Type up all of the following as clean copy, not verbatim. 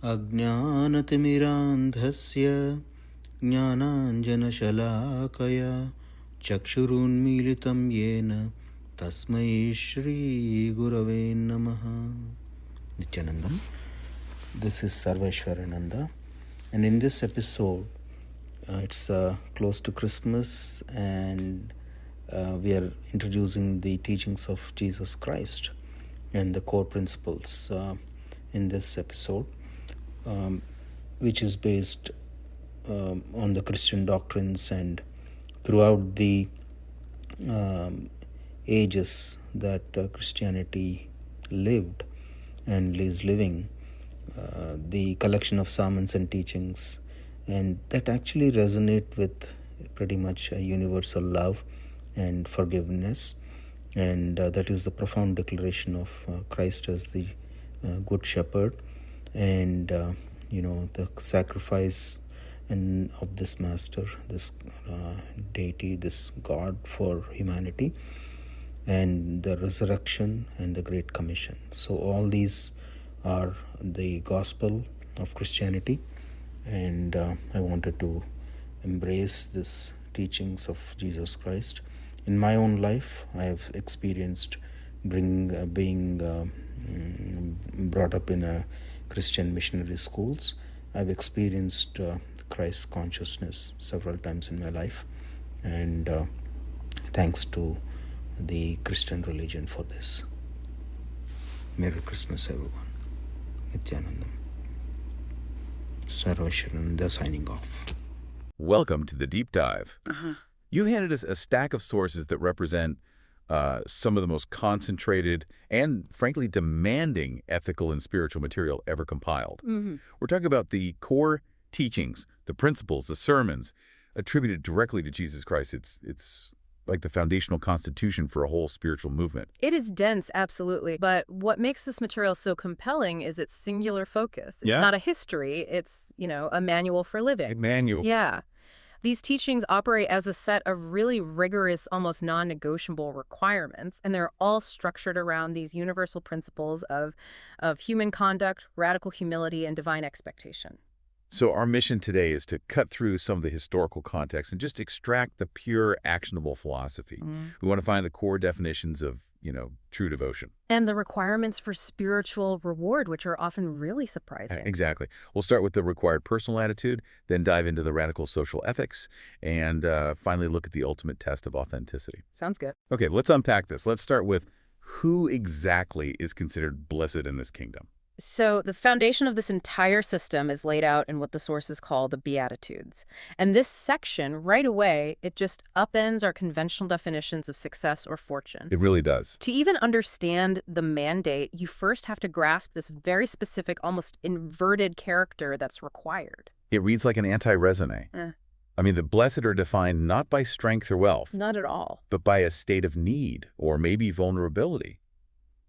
अज्ञानतिमिरान्धस्य ज्ञानाञ्जनशलाकया चक्षुरुन्मीलितं येन तस्मै श्रीगुरवे नमः. Nityanandam. This is Sarveshwarananda, and in this episode, it's close to Christmas, and we are introducing the teachings of Jesus Christ and the core principles in this episode, which is based on the Christian doctrines and throughout the ages that Christianity lived and is living, the collection of sermons and teachings, and that actually resonate with pretty much a universal love and forgiveness, and that is the profound declaration of Christ as the good shepherd, and the sacrifice and of this master, this deity, this God for humanity, and the resurrection and the Great Commission. So all these are the gospel of Christianity, and I wanted to embrace these teachings of Jesus Christ. In my own life, I have experienced being brought up in a Christian missionary schools. I've experienced Christ consciousness several times in my life, and thanks to the Christian religion for this. Merry Christmas, everyone. Nityanandam. Sarveshwarananda signing off. Welcome to the Deep Dive. You handed us a stack of sources that represent some of the most concentrated and, frankly, demanding ethical and spiritual material ever compiled. We're talking about the core teachings, the principles, the sermons attributed directly to Jesus Christ. It's like the foundational constitution for a whole spiritual movement. It is dense, absolutely. But what makes this material so compelling is its singular focus. It's not a history. It's, a manual for living. A manual. Yeah. These teachings operate as a set of really rigorous, almost non-negotiable requirements, and they're all structured around these universal principles of human conduct, radical humility, and divine expectation. So our mission today is to cut through some of the historical context and just extract the pure, actionable philosophy. We want to find the core definitions of, true devotion. And the requirements for spiritual reward, which are often really surprising. Exactly. We'll start with the required personal attitude, then dive into the radical social ethics, and finally look at the ultimate test of authenticity. Sounds good. Okay, let's unpack this. Let's start with who exactly is considered blessed in this kingdom. So the foundation of this entire system is laid out in what the sources call the Beatitudes. And this section, right away, it just upends our conventional definitions of success or fortune. It really does. To even understand the mandate, you first have to grasp this very specific, almost inverted character that's required. It reads like an anti-resume. I mean, the blessed are defined not by strength or wealth. Not at all. But by a state of need or maybe vulnerability.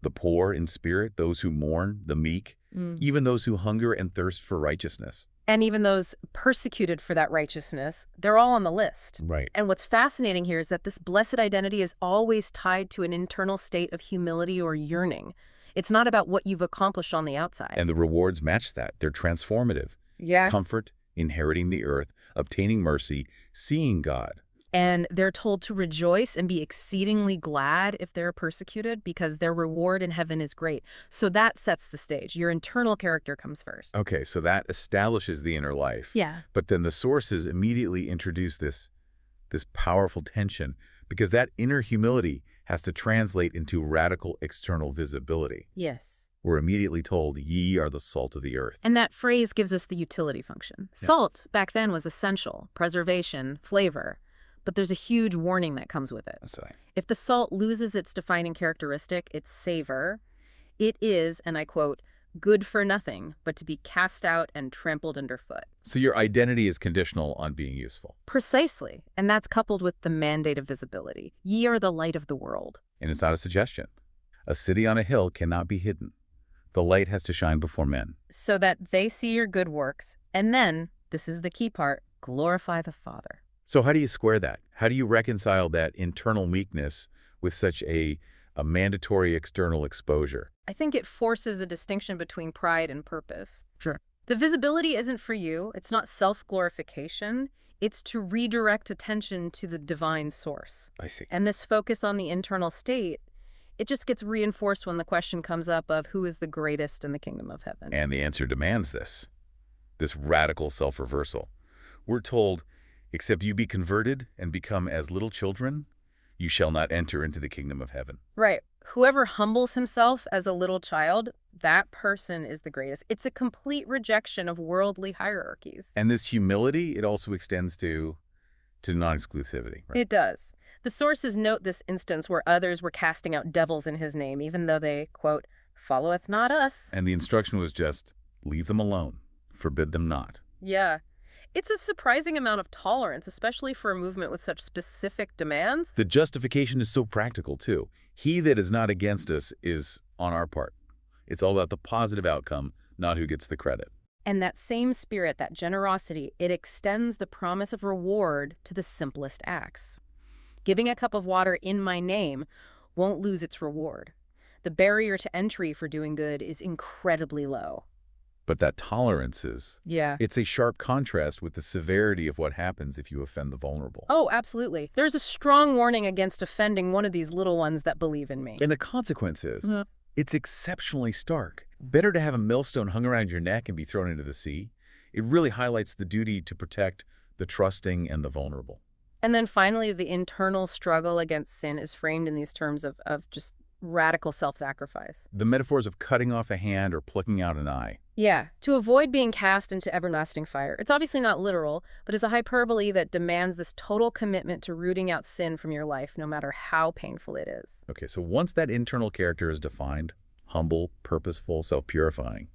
The poor in spirit, those who mourn, the meek, even those who hunger and thirst for righteousness. And even those persecuted for that righteousness, they're all on the list. Right. And what's fascinating here is that this blessed identity is always tied to an internal state of humility or yearning. It's not about what you've accomplished on the outside. And the rewards match that. They're transformative. Yeah. Comfort, inheriting the earth, obtaining mercy, seeing God. And they're told to rejoice and be exceedingly glad if they're persecuted because their reward in heaven is great. So that sets the stage. Your internal character comes first. Okay, so that establishes the inner life. Yeah. But then the sources immediately introduce this powerful tension because that inner humility has to translate into radical external visibility. Yes. We're immediately told, ye are the salt of the earth. And that phrase gives us the utility function. Salt back then was essential, preservation, flavor. But there's a huge warning that comes with it. If the salt loses its defining characteristic, its savor, it is, and I quote, good for nothing, but to be cast out and trampled underfoot. So your identity is conditional on being useful. Precisely. And that's coupled with the mandate of visibility. Ye are the light of the world. And it's not a suggestion. A city on a hill cannot be hidden. The light has to shine before men. So that they see your good works, and then, this is the key part, glorify the Father. So how do you square that? How do you reconcile that internal meekness with such a mandatory external exposure? I think it forces a distinction between pride and purpose. Sure. The visibility isn't for you. It's not self-glorification. It's to redirect attention to the divine source. I see. And this focus on the internal state, it just gets reinforced when the question comes up of who is the greatest in the kingdom of heaven. And the answer demands this radical self-reversal. We're told, except you be converted and become as little children, you shall not enter into the kingdom of heaven. Right. Whoever humbles himself as a little child, that person is the greatest. It's a complete rejection of worldly hierarchies. And this humility, it also extends to non-exclusivity. Right? It does. The sources note this instance where others were casting out devils in his name, even though they, quote, followeth not us. And the instruction was just, leave them alone, forbid them not. Yeah. It's a surprising amount of tolerance, especially for a movement with such specific demands. The justification is so practical, too. He that is not against us is on our part. It's all about the positive outcome, not who gets the credit. And that same spirit, that generosity, it extends the promise of reward to the simplest acts. Giving a cup of water in my name won't lose its reward. The barrier to entry for doing good is incredibly low. But that tolerance is, Yeah. it's a sharp contrast with the severity of what happens if you offend the vulnerable. Oh, absolutely. There's a strong warning against offending one of these little ones that believe in me. And the consequence is, it's exceptionally stark. Better to have a millstone hung around your neck and be thrown into the sea. It really highlights the duty to protect the trusting and the vulnerable. And then finally, the internal struggle against sin is framed in these terms of just radical self-sacrifice. The metaphors of cutting off a hand or plucking out an eye. Yeah, to avoid being cast into everlasting fire. It's obviously not literal, but is a hyperbole that demands this total commitment to rooting out sin from your life, no matter how painful it is. Okay, so once that internal character is defined, humble, purposeful, self-purifying,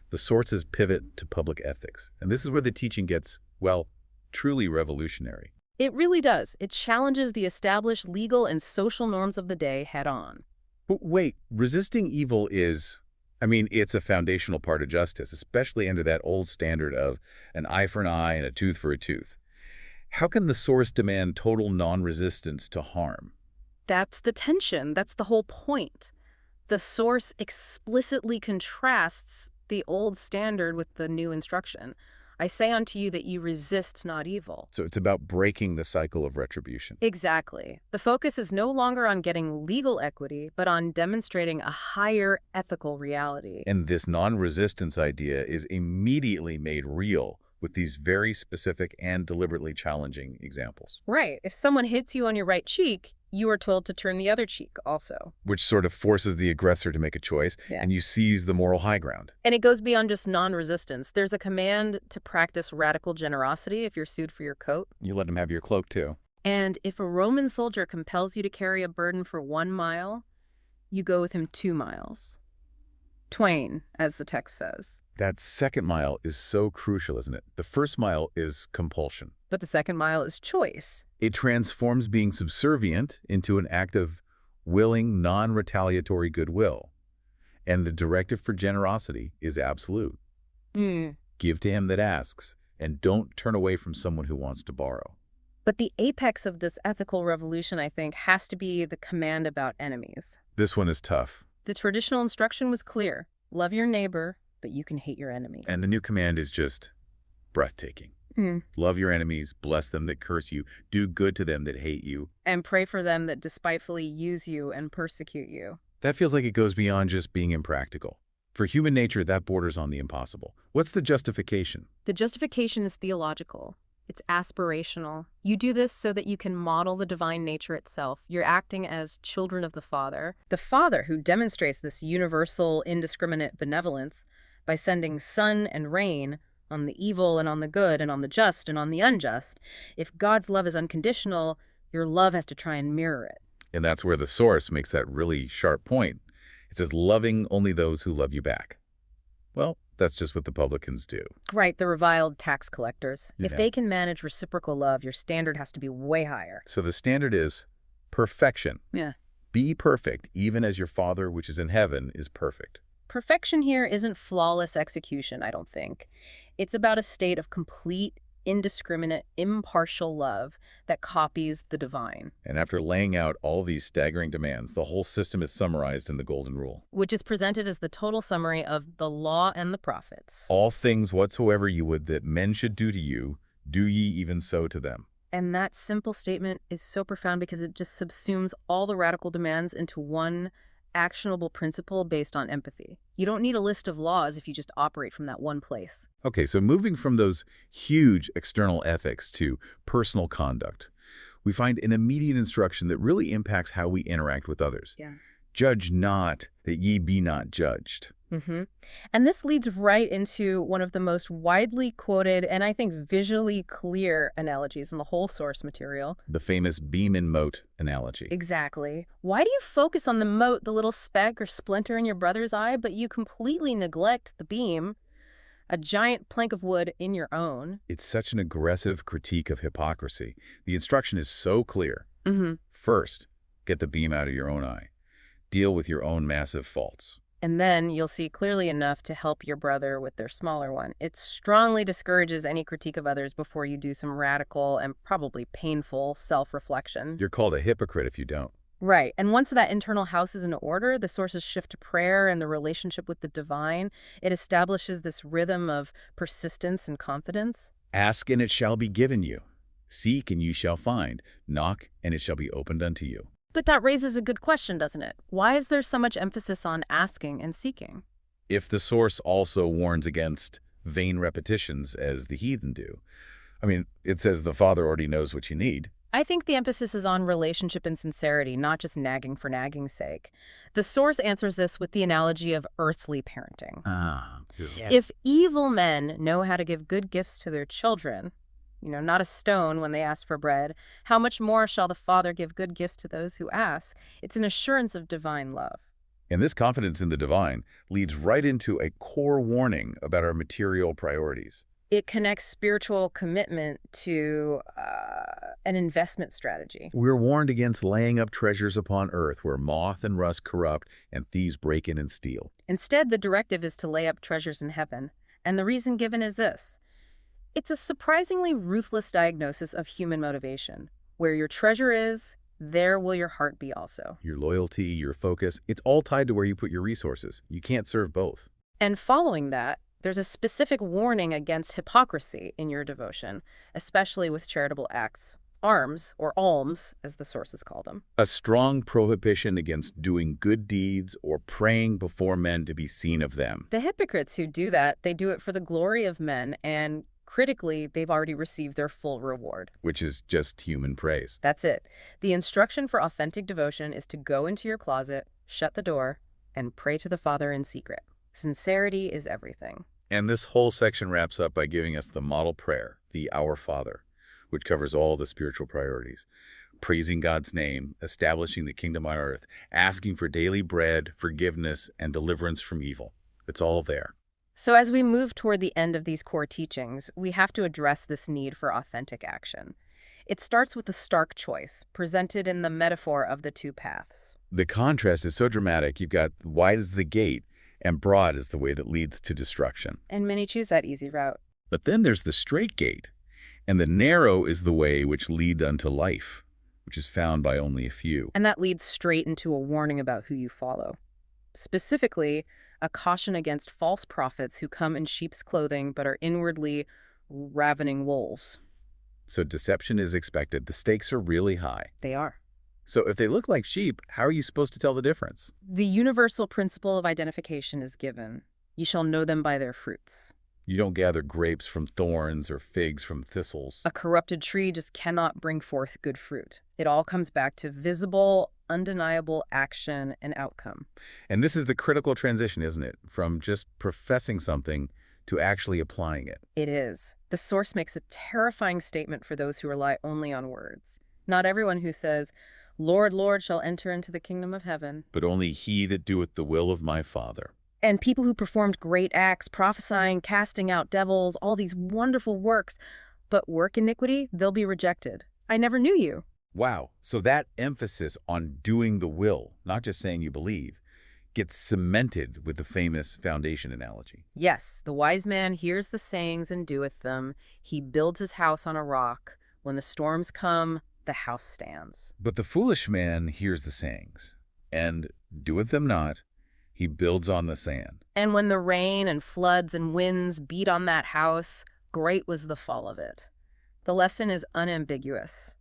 the sources pivot to public ethics. And this is where the teaching gets, well, truly revolutionary. It really does. It challenges the established legal and social norms of the day head on. But wait, resisting evil is, it's a foundational part of justice, especially under that old standard of an eye for an eye and a tooth for a tooth. How can the source demand total non-resistance to harm? That's the tension. That's the whole point. The source explicitly contrasts the old standard with the new instruction. I say unto you that you resist not evil. So it's about breaking the cycle of retribution. Exactly. The focus is no longer on getting legal equity, but on demonstrating a higher ethical reality. And this non-resistance idea is immediately made real with these very specific and deliberately challenging examples. Right. If someone hits you on your right cheek, you are told to turn the other cheek also. Which sort of forces the aggressor to make a choice, and you seize the moral high ground. And it goes beyond just non-resistance. There's a command to practice radical generosity if you're sued for your coat. You let him have your cloak, too. And if a Roman soldier compels you to carry a burden for 1 mile, you go with him 2 miles. Twain, as the text says. That second mile is so crucial, isn't it? The first mile is compulsion. But the second mile is choice. It transforms being subservient into an act of willing, non-retaliatory goodwill. And the directive for generosity is absolute. Give to him that asks, and don't turn away from someone who wants to borrow. But the apex of this ethical revolution, I think, has to be the command about enemies. This one is tough. The traditional instruction was clear. Love your neighbor, but you can hate your enemy. And the new command is just breathtaking. Love your enemies, bless them that curse you, do good to them that hate you. And pray for them that despitefully use you and persecute you. That feels like it goes beyond just being impractical. For human nature, that borders on the impossible. What's the justification? The justification is theological. It's aspirational. You do this so that you can model the divine nature itself. You're acting as children of the Father who demonstrates this universal, indiscriminate benevolence by sending sun and rain on the evil and on the good and on the just and on the unjust. If God's love is unconditional, your love has to try and mirror it. And that's where the source makes that really sharp point. It says, loving only those who love you back. Well, that's just what the publicans do. Right, the reviled tax collectors. Yeah. If they can manage reciprocal love, your standard has to be way higher. So the standard is perfection. Yeah. Be perfect, even as your Father which is in heaven is perfect. Perfection here isn't flawless execution, I don't think. It's about a state of complete indiscriminate, impartial love that copies the divine. And after laying out all these staggering demands, the whole system is summarized in the Golden Rule, which is presented as the total summary of the law and the prophets. All things whatsoever you would that men should do to you, do ye even so to them. And that simple statement is so profound because it just subsumes all the radical demands into one actionable principle based on empathy. You don't need a list of laws if you just operate from that one place. Okay, so moving from those huge external ethics to personal conduct, we find an immediate instruction that really impacts how we interact with others. Yeah. Judge not, that ye be not judged. And this leads right into one of the most widely quoted and I think visually clear analogies in the whole source material. The famous beam and mote analogy. Exactly. Why do you focus on the mote, the little speck or splinter in your brother's eye, but you completely neglect the beam, a giant plank of wood, in your own? It's such an aggressive critique of hypocrisy. The instruction is so clear. First, get the beam out of your own eye. Deal with your own massive faults. And then you'll see clearly enough to help your brother with their smaller one. It strongly discourages any critique of others before you do some radical and probably painful self-reflection. You're called a hypocrite if you don't. Right. And once that internal house is in order, the sources shift to prayer and the relationship with the divine. It establishes this rhythm of persistence and confidence. Ask and it shall be given you. Seek and you shall find. Knock and it shall be opened unto you. But that raises a good question, doesn't it? Why is there so much emphasis on asking and seeking? If the source also warns against vain repetitions, as the heathen do, I mean, it says the Father already knows what you need. I think the emphasis is on relationship and sincerity, not just nagging for nagging's sake. The source answers this with the analogy of earthly parenting. Yeah. If evil men know how to give good gifts to their children, not a stone when they ask for bread, how much more shall the Father give good gifts to those who ask? It's an assurance of divine love. And this confidence in the divine leads right into a core warning about our material priorities. It connects spiritual commitment to an investment strategy. We're warned against laying up treasures upon earth where moth and rust corrupt and thieves break in and steal. Instead, the directive is to lay up treasures in heaven. And the reason given is this. It's a surprisingly ruthless diagnosis of human motivation. Where your treasure is, there will your heart be also. Your loyalty, your focus, it's all tied to where you put your resources. You can't serve both. And following that, there's a specific warning against hypocrisy in your devotion, especially with charitable acts, alms, or alms, as the sources call them. A strong prohibition against doing good deeds or praying before men to be seen of them. The hypocrites who do that, they do it for the glory of men, and critically, they've already received their full reward. Which is just human praise. That's it. The instruction for authentic devotion is to go into your closet, shut the door, and pray to the Father in secret. Sincerity is everything. And this whole section wraps up by giving us the model prayer, the Our Father, which covers all the spiritual priorities. Praising God's name, establishing the kingdom on earth, asking for daily bread, forgiveness, and deliverance from evil. It's all there. So as we move toward the end of these core teachings, we have to address this need for authentic action. It starts with a stark choice, presented in the metaphor of the two paths. The contrast is so dramatic. You've got wide is the gate, and broad is the way that leads to destruction. And many choose that easy route. But then there's the straight gate, and the narrow is the way which lead unto life, which is found by only a few. And that leads straight into a warning about who you follow. Specifically, a caution against false prophets who come in sheep's clothing but are inwardly ravening wolves. So deception is expected. The stakes are really high. They are. So if they look like sheep, how are you supposed to tell the difference? The universal principle of identification is given. You shall know them by their fruits. You don't gather grapes from thorns or figs from thistles. A corrupted tree just cannot bring forth good fruit. It all comes back to visible, undeniable action and outcome. And this is the critical transition, isn't it? From just professing something to actually applying it. It is. The source makes a terrifying statement for those who rely only on words. Not everyone who says, Lord, Lord, shall enter into the kingdom of heaven. But only he that doeth the will of my Father. And people who performed great acts, prophesying, casting out devils, all these wonderful works, but work iniquity, they'll be rejected. I never knew you. Wow. So that emphasis on doing the will, not just saying you believe, gets cemented with the famous foundation analogy. Yes, the wise man hears the sayings and doeth them. He builds his house on a rock. When the storms come, the house stands. But the foolish man hears the sayings, and doeth them not. He builds on the sand. And when the rain and floods and winds beat on that house, great was the fall of it. The lesson is unambiguous.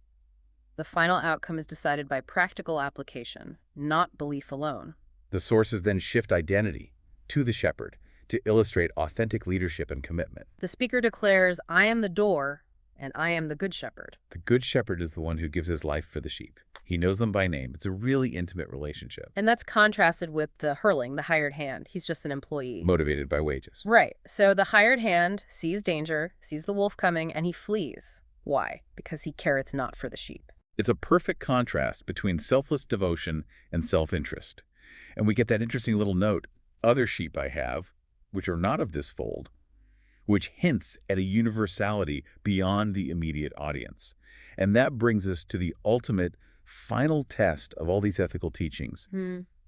The final outcome is decided by practical application, not belief alone. The sources then shift identity to the shepherd to illustrate authentic leadership and commitment. The speaker declares, I am the door, and I am the good shepherd. The good shepherd is the one who gives his life for the sheep. He knows them by name. It's a really intimate relationship. And that's contrasted with the hirling, the hired hand. He's just an employee. Motivated by wages. Right. So the hired hand sees danger, sees the wolf coming, and he flees. Why? Because he careth not for the sheep. It's a perfect contrast between selfless devotion and self-interest. And we get that interesting little note, other sheep I have, which are not of this fold, which hints at a universality beyond the immediate audience. And that brings us to the ultimate final test of all these ethical teachings,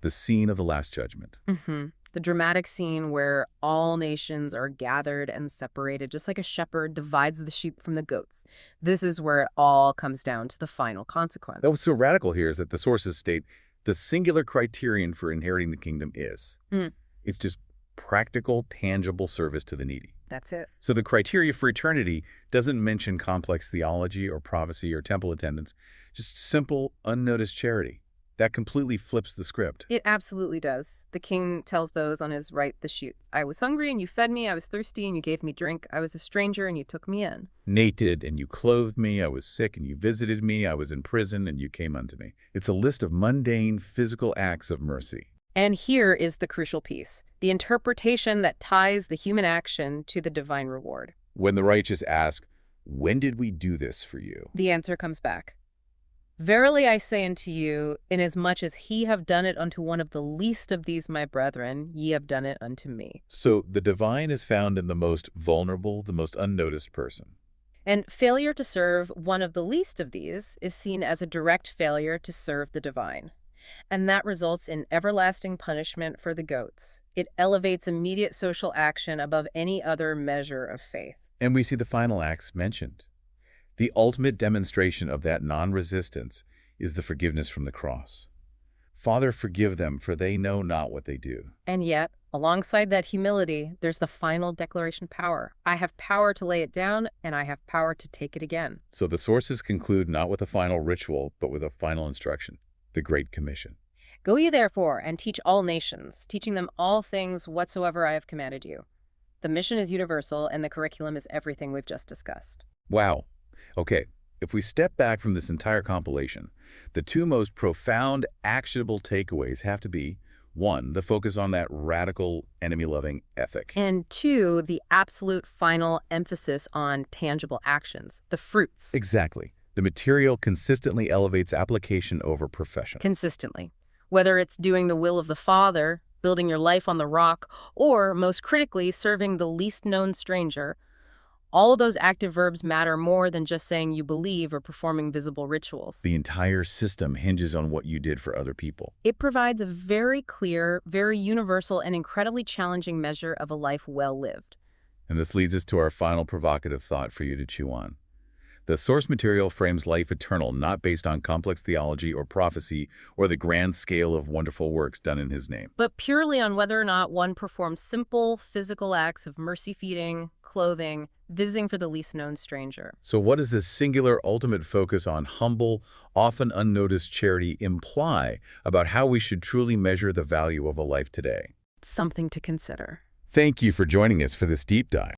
the scene of the Last Judgment. The dramatic scene where all nations are gathered and separated, just like a shepherd divides the sheep from the goats. This is where it all comes down to the final consequence. What's so radical here is that the sources state the singular criterion for inheriting the kingdom is. It's just practical, tangible service to the needy. That's it. So the criteria for eternity doesn't mention complex theology or prophecy or temple attendance, just simple, unnoticed charity. That completely flips the script. It absolutely does. The king tells those on his right the shoot. I was hungry and you fed me. I was thirsty and you gave me drink. I was a stranger and you took me in. Naked and you clothed me. I was sick and you visited me. I was in prison and you came unto me. It's a list of mundane physical acts of mercy. And here is the crucial piece, the interpretation that ties the human action to the divine reward. When the righteous ask, when did we do this for you? The answer comes back. Verily I say unto you, inasmuch as he have done it unto one of the least of these my brethren, ye have done it unto me. So the divine is found in the most vulnerable, the most unnoticed person. And failure to serve one of the least of these is seen as a direct failure to serve the divine. And that results in everlasting punishment for the goats. It elevates immediate social action above any other measure of faith. And we see the final acts mentioned. The ultimate demonstration of that non-resistance is the forgiveness from the cross. Father, forgive them, for they know not what they do. And yet, alongside that humility, there's the final declaration power. I have power to lay it down, and I have power to take it again. So the sources conclude not with a final ritual, but with a final instruction, the Great Commission. Go ye therefore, and teach all nations, teaching them all things whatsoever I have commanded you. The mission is universal, and the curriculum is everything we've just discussed. Wow. Okay, if we step back from this entire compilation, the two most profound, actionable takeaways have to be, 1, the focus on that radical, enemy-loving ethic. And 2, the absolute final emphasis on tangible actions, the fruits. Exactly. The material consistently elevates application over profession. Consistently. Whether it's doing the will of the Father, building your life on the rock, or, most critically, serving the least known stranger, all of those active verbs matter more than just saying you believe or performing visible rituals. The entire system hinges on what you did for other people. It provides a very clear, very universal, and incredibly challenging measure of a life well lived. And this leads us to our final provocative thought for you to chew on. The source material frames life eternal, not based on complex theology or prophecy or the grand scale of wonderful works done in his name, but purely on whether or not one performs simple physical acts of mercy feeding, clothing, visiting for the least known stranger. So what does this singular ultimate focus on humble, often unnoticed charity imply about how we should truly measure the value of a life today? Something to consider. Thank you for joining us for this deep dive.